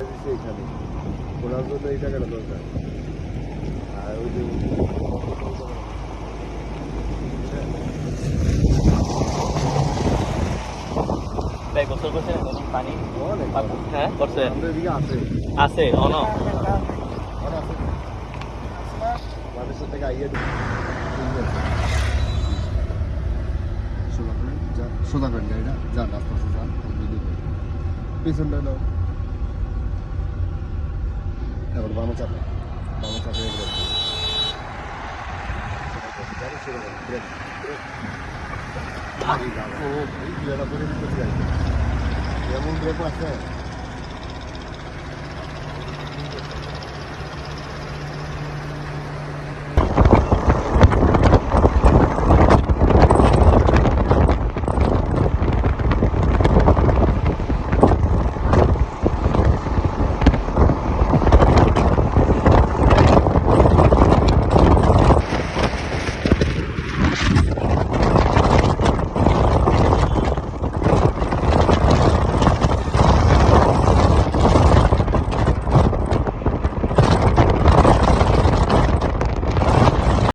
এখানে ওনার জন্য এই টাকাটা দরকার। আর ওই যে গোসল করছে পানি অনেক হ্যাঁ করছে আমাদের এদিকে আছে আছে অন মানুষের থেকে আইয়ে সোজা করেন গাড়িটা যান আস্তে আস্তে যান পিছনটা নাও এবার বামে চাপে এমন ব্রেক আছে